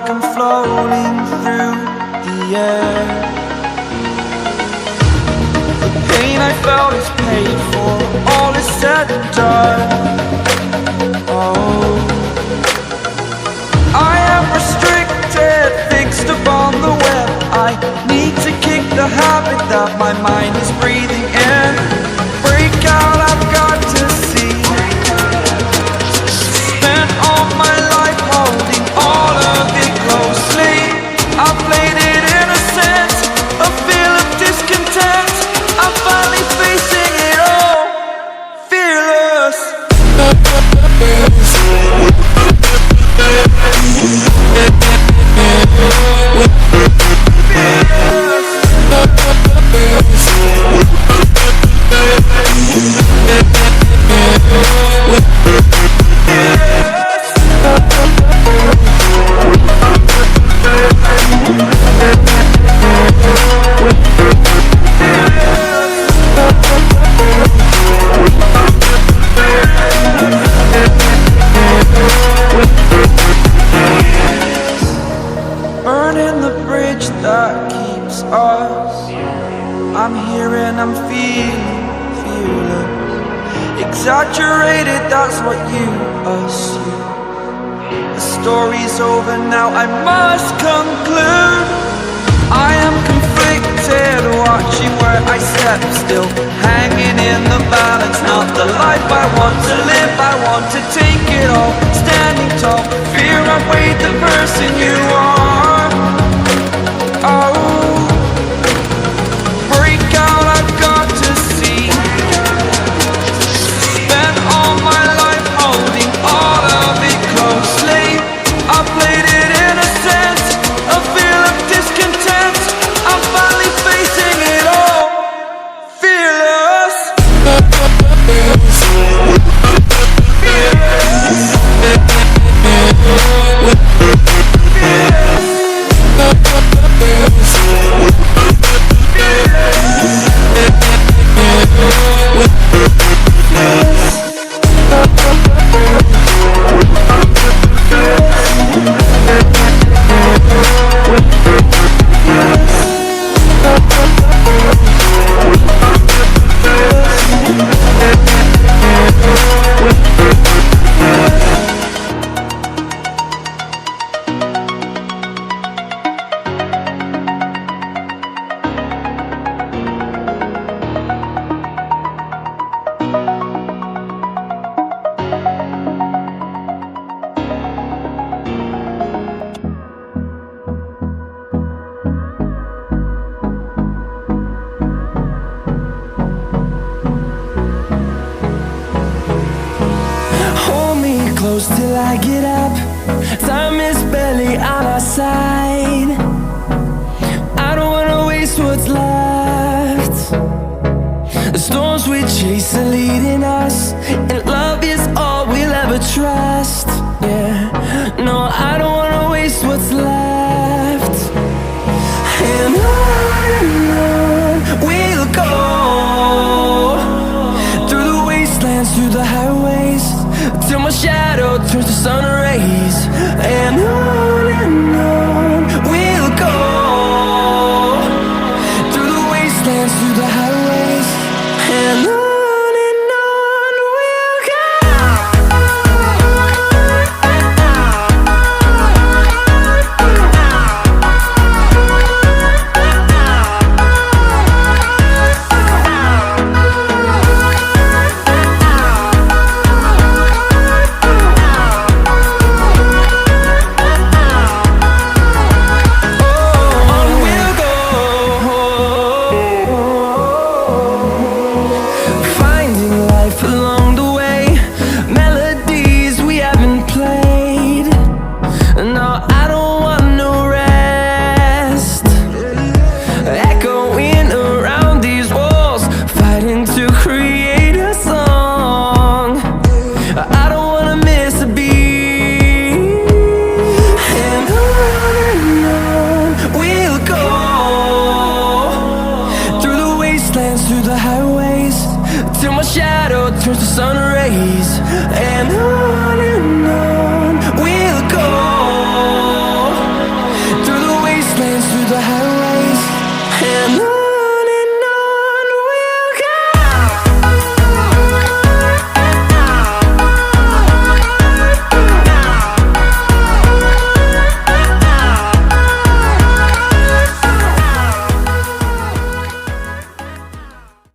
like I'm floating through the air. The pain I felt is paid for, all is said and done. Oh, I am restricted, fixed upon the web. I need to kick the habit that my mind is breathing in. Break out, I've got to see. Spent all my life holding all of it closely. I played it innocent, a feel of discontent. I'm finally facing it all, fearless. Burning the bridge that keeps us. I'm here and I'm feeling fearless. Exaggerated, that's what you assume. The story's over now, I must conclude. I am conflicted, watching where I step still, hanging in the balance. Not the life I want to live, I want to take it all. Standing tall, fear outweighed the person you are. Oh, break out, I've got to see. Spent all my life holding all of it closely. I played it innocent, a feel of discontent. I'm finally facing it all, fearless. Close till I get up. Time is barely on our side. I don't wanna waste what's left. The storms we chase are leading us, and love is all we'll ever trust. Yeah, no, I don't wanna waste what's left. And on we'll go, through the wastelands, through the highways, till my shadow turns to sun rays. And on we'll go, through the wastelands, through the highways. And on we'll go. Through the highways, till my shadow turns to sun rays.